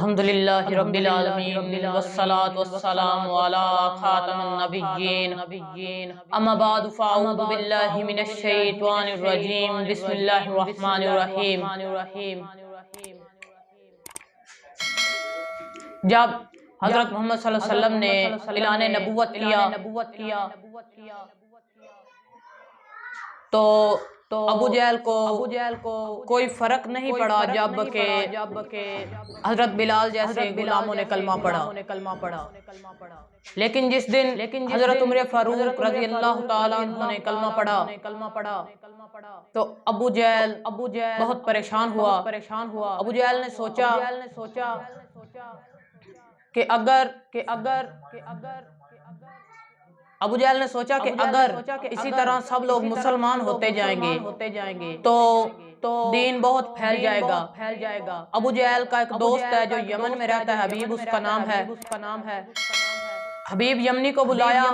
الحمدللہ رب العالمین والصلاة والسلام علی خاتم النبیین اما بعد فاعوذ باللہ من الشیطان الرجیم بسم اللہ الرحمن الرحیم۔ جب حضرت محمد صلی اللہ علیہ وسلم نے اعلان نبوت کیا تو ابو جہل کو کوئی فرق نہیں پڑا جب کہ حضرت بلال جیسے غلاموں نے کلمہ پڑھا، لیکن جس دن حضرت عمر فاروق رضی اللہ تعالیٰ عنہ نے کلمہ پڑھا تو ابو جہل بہت پریشان ہوا۔ ابو جہل نے سوچا کہ اگر اسی طرح سب لوگ مسلمان ہوتے جائیں گے تو دین بہت پھیل جائے گا۔ ابو جہل کا ایک دوست ہے جو یمن میں رہتا ہے، حبیب اس کا نام ہے۔ حبیب یمنی کو بلایا،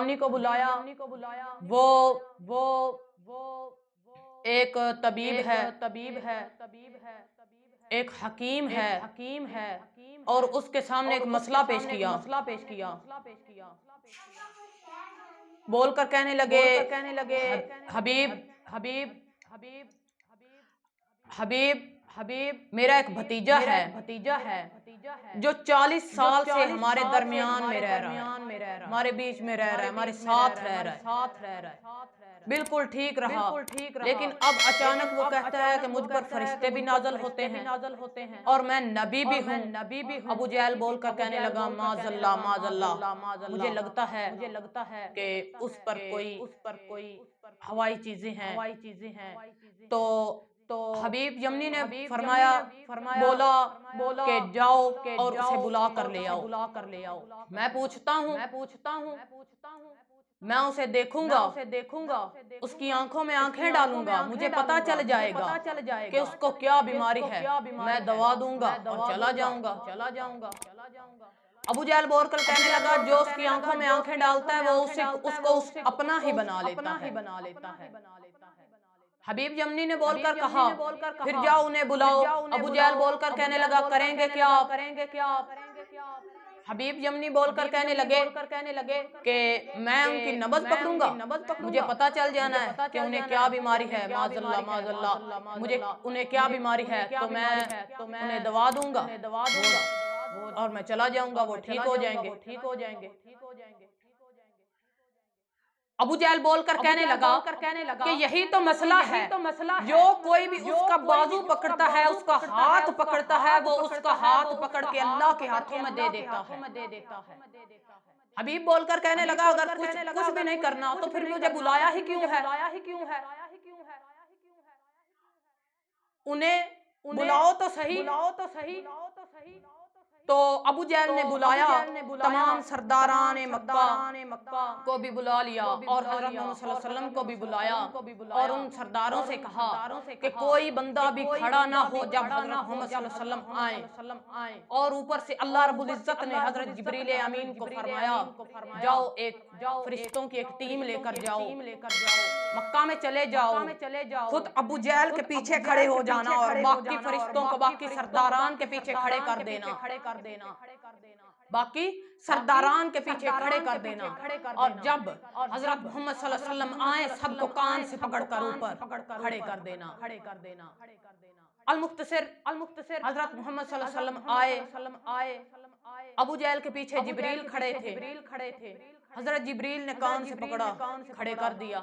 وہ ایک طبیب ہے، ایک حکیم ہے، اور اس کے سامنے ایک مسئلہ پیش کیا۔ بول کر کہنے لگے حبیب میرا ایک بھتیجا ہے جو 40 سال سے ہمارے درمیان میں رہ رہا ہے، ہمارے بیچ میں رہ رہا ہے، ہمارے ساتھ رہ رہا ہے، بالکل ٹھیک رہا، لیکن اب اچانک وہ کہتا ہے کہ مجھ پر فرشتے بھی نازل ہوتے ہیں اور میں نبی بھی ہوں۔ ابو جہل بول کر کہنے لگا معاذ اللہ، مجھے لگتا ہے کہ اس پر کوئی ہوائی چیزیں ہیں۔ تو حبیب یمنی نے بولا کہ جاؤ اور اسے بلا کر لے آؤ، میں پوچھتا ہوں، میں اسے دیکھوں گا، اس کی آنکھوں میں آنکھیں ڈالوں گا، مجھے پتا چل جائے گا کہ اس کو کیا بیماری ہے، میں دوا دوں گا اور چلا جاؤں گا۔ ابو جہل بول کر کہنے لگا جو اس کی آنکھوں میں آنکھیں ڈالتا ہے وہ اس کو اپنا ہی بنا لیتا ہے۔ حبیب یمنی نے بول کر کہا پھر جاؤ انہیں بلاؤ۔ ابو جہل بول کر کہنے لگا کریں گے کیا؟ حبیب یمنی بول کر کہنے لگے کہ میں ان کی نبض پکڑوں گا، مجھے پتا چل جانا ہے کہ انہیں کیا بیماری ہے، معاذ اللہ مجھے انہیں کیا بیماری ہے تو میں انہیں دوا دوں گا اور میں چلا جاؤں گا، وہ ٹھیک ہو جائیں گے۔ ابو جہل بول کر کہنے لگا کہ یہی تو مسئلہ ہے، جو کوئی بھی اس کا بازو پکڑتا ہے، اس کا ہاتھ پکڑتا ہے، وہ اس کا ہاتھ پکڑ کے اللہ کے ہاتھوں میں دے دیتا ہے۔ حبیب بول کر کہنے لگا اگر کچھ بھی نہیں کرنا تو پھر مجھے بلایا ہی کیوں ہے؟ انہیں بلاؤ تو صحیح۔ تو ابو جہل نے بلایا، تمام سرداران مکہ کو بھی بلا لیا اور حضرت محمد صلی اللہ علیہ وسلم کو بھی بلایا اور ان سرداروں سے کہا کہ کوئی بندہ بھی کھڑا نہ ہو جب حضرت محمد صلی اللہ علیہ وسلم آئیں، اور اوپر سے اللہ رب العزت نے حضرت جبریل امین کو فرمایا جاؤ ایک فرشتوں کی ایک ٹیم لے کر جاؤ، مکہ میں چلے جاؤ، خود ابو جہل کے پیچھے کھڑے ہو جانا اور باقی فرشتوں کو باقی سرداران کے پیچھے کھڑے کر دینا، باقی سرداران کے پیچھے کھڑے کر دینا، اور جب حضرت محمد صلی اللہ علیہ وسلم آئیں سب کو کان سے پکڑ کر اوپر کھڑے کر دینا۔ المختصر حضرت محمد صلی اللہ علیہ وسلم آئے، ابو جہل کے پیچھے جبریل کھڑے تھے، حضرت جبریل نے کان سے پکڑا، کھڑے کر دیا۔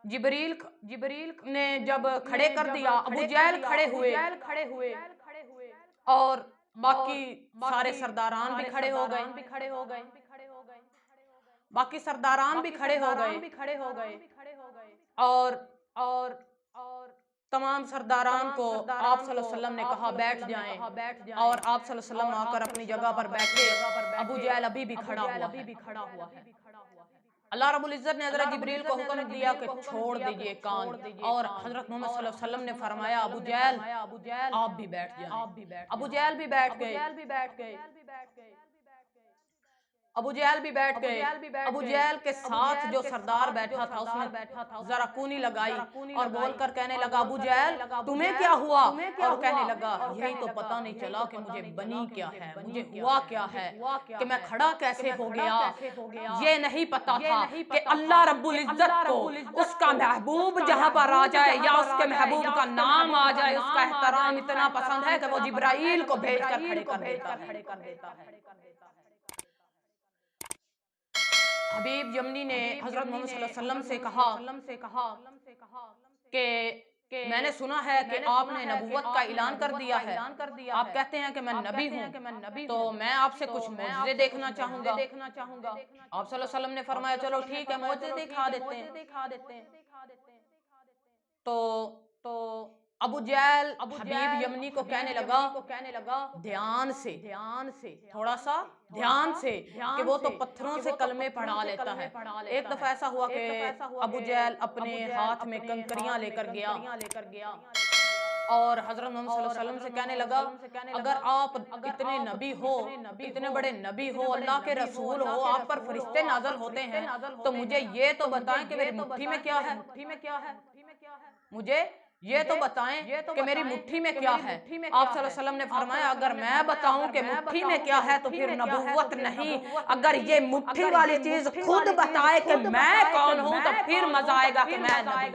جبریل نے جب کھڑے کر دیا ابو جہل کھڑے ہوئے اور باقی سارے سرداران بھی کھڑے ہو گئے، باقی سرداران بھی کھڑے ہو گئے اور تمام سرداران کو آپ صلی اللہ علیہ وسلم نے کہا بیٹھ جائیں، اور آپ صلی اللہ علیہ وسلم آ کر اپنی جگہ پر بیٹھے، ابو جہل ابھی بھی کھڑا ہوا ہے۔ اللہ رب العزت نے حضرت جبریل کو حکم دیا کہ چھوڑ دیجئے کان، اور حضرت محمد صلی اللہ علیہ وسلم نے فرمایا ابو جہل آپ بھی بیٹھ جائیں۔ ابو جہل بھی بیٹھ گئے۔ ابو جہل بھی بیٹھ گئے. ابو جہل کے ساتھ جو سردار بیٹھا تھا اس نے ذرا کونی لگائی اور بول کر کہنے لگا ابو جہل تمہیں کیا ہوا؟ اور کہنے لگا یہی تو پتہ نہیں چلا کہ مجھے بنی کیا ہے، مجھے ہوا کیا ہے، کہ میں کھڑا کیسے ہو گیا. یہ نہیں پتا تھا کہ اللہ رب العزت کو اس کا محبوب جہاں پر آ جائے یا اس کے محبوب کا نام آ جائے اس کا احترام اتنا پسند ہے کہ وہ جبرائیل کو بھیج کر کھڑے کر دیتا ہے. حبیب یمنی نے حضرت محمد صلی اللہ علیہ وسلم سے کہا کہ میں نے سنا ہے کہ آپ نے نبوت کا اعلان کر دیا ہے، آپ کہتے ہیں کہ میں نبی ہوں، تو میں آپ سے کچھ معجزے دیکھنا چاہوں گا. آپ صلی اللہ علیہ وسلم نے فرمایا چلو ٹھیک ہے معجزے دکھا دیتے ہیں. تو ابو جہل حبیب یمنی کو کہنے لگا دھیان سے تھوڑا سا دھیان سے کہ وہ تو پتھروں سے کلمے پڑھا لیتا ہے. ایک دفعہ ایسا ہوا کہ ابو جہل اپنے ہاتھ میں کنکریاں لے کر گیا اور حضرت محمد صلی اللہ علیہ وسلم سے کہنے لگا اگر آپ اتنے نبی ہو، اتنے بڑے نبی ہو، اللہ کے رسول ہو، آپ پر فرشتے نازل ہوتے ہیں، تو مجھے یہ تو بتائیں کہ میری مٹھی میں کیا ہے، مجھے یہ تو بتائیں کہ میری مٹھی میں کیا ہے. آپ صلی اللہ علیہ وسلم نے فرمایا اگر میں بتاؤں کہ مٹھی میں کیا ہے تو پھر نبوت نہیں، اگر یہ مٹھی والی چیز خود بتائے کہ میں کون ہوں تو پھر مزہ آئے گا کہ میں نبی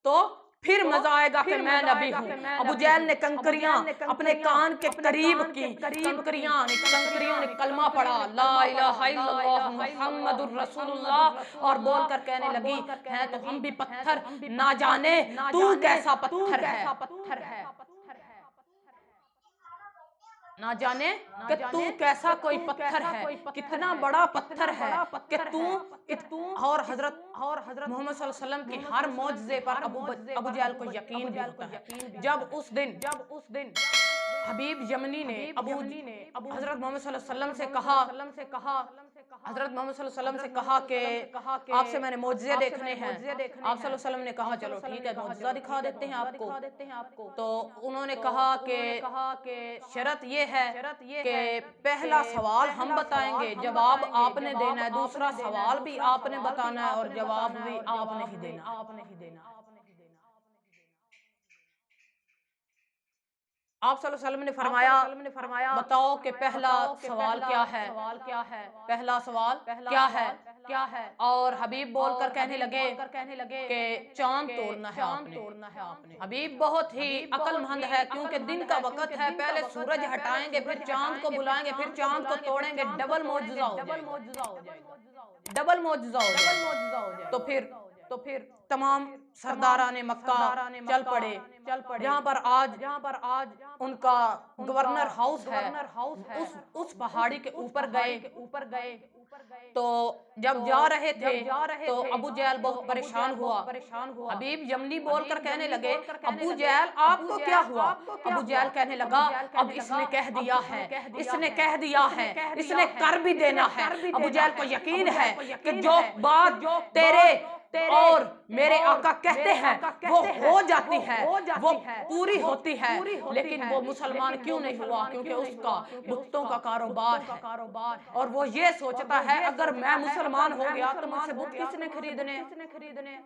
تو پھر مزہ آئے گا کہ میں نبی ہوں. ابو جہل نے کنکریاں اپنے کان کے قریب کی، کنکریوں نے کلمہ پڑھا لا الہ الا اللہ محمد الرسول اللہ اور بول کر کہنے لگی ہیں تو ہم بھی پتھر، نہ جانے تو کیسا پتھر ہے، نہ جانے کہ تو کیسا کوئی پتھر ہے، کتنا بڑا پتھر ہے کہ تو. اور حضرت محمد صلی اللہ علیہ وسلم کی ہر معجزے پر ابو جہل کو یقین بھی ہوتا ہے. جب اس دن حبیب یمنی نے حضرت محمد صلی اللہ علیہ وسلم سے کہا حضرت محمد صلی اللہ علیہ وسلم سے کہا کہ آپ سے میں نے معجزے دیکھنے ہیں. آپ صلی اللہ علیہ وسلم نے کہا چلو ٹھیک ہے معجزہ دکھا دیتے ہیں آپ کو. تو انہوں نے کہا کہ شرط یہ ہے کہ پہلا سوال ہم بتائیں گے، جواب آپ نے دینا ہے، دوسرا سوال بھی آپ نے بتانا ہے اور جواب بھی آپ نے ہی دینا. آپ صلی اللہ علیہ وسلم نے فرمایا بتاؤ کہ پہلا سوال کیا ہے، پہلا سوال کیا ہے. اور حبیب بول کر کہنے لگے کہ چاند توڑنا ہے آپ نے. حبیب بہت ہی عقل مند ہے کیونکہ دن کا وقت ہے، پہلے سورج ہٹائیں گے پھر چاند کو بلائیں گے پھر چاند کو توڑیں گے، ڈبل معجزہ ہو جائے. تو پھر تمام سرداران مکہ چل پڑے جہاں پر آج ان کا گورنر ہاؤس ہے، اس پہاڑی کے اوپر گئے. تو جب جا رہے تھے تو ابو جہل بہت پریشان ہوا. حبیب یمنی بول کر کہنے لگے ابو جہل آپ کو کیا ہوا؟ ابو جہل کہنے لگا اب اس نے کہہ دیا ہے، اس نے کر بھی دینا ہے. ابو جہل کو یقین ہے کہ جو بات تیرے اور میرے آقا کہتے ہیں وہ ہو جاتی ہے، وہ پوری ہوتی ہے. لیکن وہ مسلمان کیوں نہیں ہوا؟ کیونکہ اس کا بتوں کا کاروبار ہے اور وہ یہ سوچتا ہے اگر میں مسلمان ہو گیا تو مجھ سے بت کس نے خریدنے.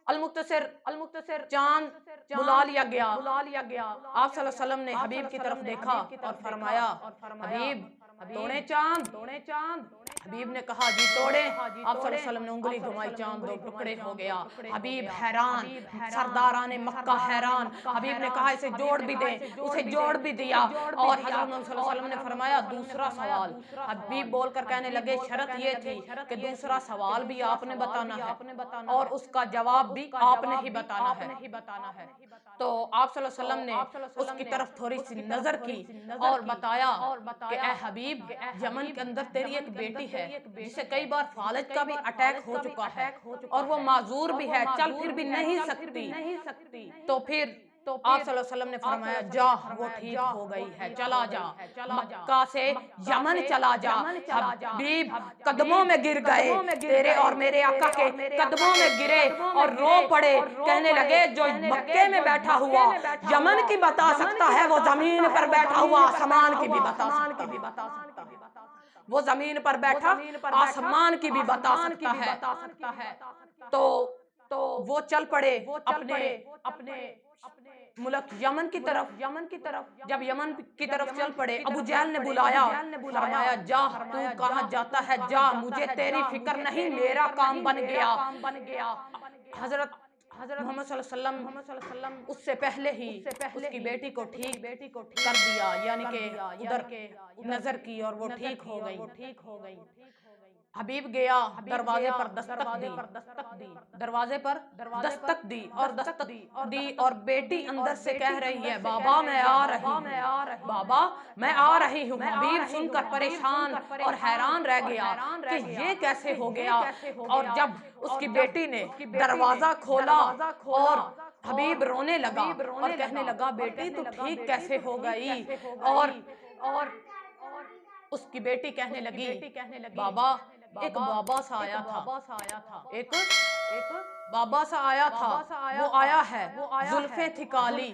المختصر چاند بلا لیا گیا. آپ صلی اللہ علیہ وسلم نے حبیب کی طرف دیکھا اور فرمایا حبیب توڑے چاند. حبیب نے کہا جی توڑے. آپ صلی اللہ علیہ وسلم نے انگلی گھمائی، چاند دو ٹکڑے ہو گیا. حبیب حیران، سرداران مکہ حیران. حبیب نے کہا اسے جوڑ بھی دیں، اسے جوڑ بھی دیا. اور حضرت محمد صلی اللہ علیہ وسلم نے فرمایا دوسرا سوال. حبیب بول کر کہنے لگے شرط یہ تھی کہ دوسرا سوال بھی آپ نے بتانا ہے اور اس کا جواب بھی آپ نے ہی بتانا ہے. تو آپ صلی اللہ علیہ وسلم نے اس کی طرف تھوڑی سی نظر کی اور بتایا کہ اے حبیب یمن کے اندر تیری ایک بیٹی ہے جسے کئی بار فالج کا بھی اٹیک ہو چکا ہے اور وہ معذور بھی ہے، چل پھر بھی نہیں سکتی. تو پھر آپ صلی اللہ علیہ وسلم نے فرمایا جا وہ ٹھیک ہو گئی ہے، چلا جا مکہ سے یمن چلا جا۔ حبیب قدموں میں گر گئے، تیرے اور میرے آقا کے قدموں میں گرے اور رو پڑے، کہنے لگے جو مکے میں بیٹھا ہوا یمن کی بتا سکتا ہے، وہ زمین پر بیٹھا ہوا آسمان کی بھی بتا سکتا ہے، وہ زمین پر بیٹھا آسمان کی بھی بتا سکتا ہے۔ تو وہ چل پڑے اپنے ملک یمن کی طرف۔ جب یمن کی طرف چل پڑے، ابو جہل نے بلایا، فرمایا جا تو کہاں جاتا ہے جا، مجھے تیری فکر نہیں، میرا کام بن گیا۔ حضرت محمد صلی اللہ علیہ وسلم اس سے پہلے ہی اس کی بیٹی کو ٹھیک کر دیا، یعنی کہ ادھر نظر کی اور وہ ٹھیک ہو گئی۔ حبیب گیا، دروازے پر دستک دی اور بیٹی اندر سے کہہ رہی ہے بابا میں آ رہی ہوں۔ حبیب سن کر پریشان اور حیران رہ گیا کہ یہ کیسے ہو گیا، اور جب اس کی بیٹی نے دروازہ کھولا اور حبیب رونے لگا اور کہنے لگا بیٹی تو ٹھیک کیسے ہو گئی، اور اس کی بیٹی کہنے لگی بابا ایک بابا سا آیا تھا، وہ آیا ہے، زلفیں تھی کالی،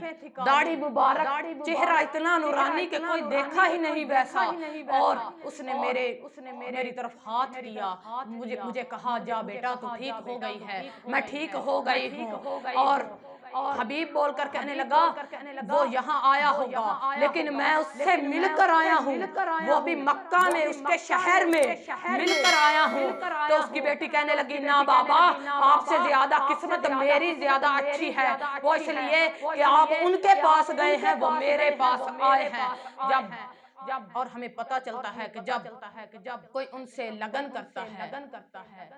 داڑھی مبارک، چہرہ اتنا نورانی کہ کوئی دیکھا ہی نہیں ویسا، اور اس نے میری طرف ہاتھ کیا، مجھے کہا جا بیٹا تو ٹھیک ہو گئی ہے، میں ٹھیک ہو گئی ہوں۔ اور حبیب بول کر کہنے لگا وہ یہاں آیا ہوگا لیکن میں اس سے مل کر آیا ہوں، وہ بھی مکہ میں اس کے شہر میں مل کر آیا ہوں۔ تو اس کی بیٹی کہنے لگی نا بابا آپ سے زیادہ قسمت میری زیادہ اچھی ہے، وہ اس لیے کہ آپ ان کے پاس گئے ہیں، وہ میرے پاس آئے ہیں۔ اور ہمیں پتہ چلتا ہے کہ جب کوئی ان سے لگن کرتا ہے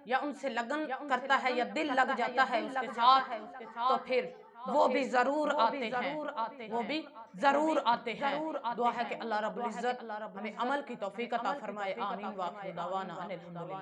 یا ان سے لگن کرتا ہے یا دل لگ جاتا ہے اس کے ساتھ، تو پھر وہ بھی ضرور آتے ہیں۔ دعا ہے کہ اللہ رب العزت ہمیں عمل کی توفیق عطا فرمائے، آمین۔ وآخر دعوانا ان الحمدللہ۔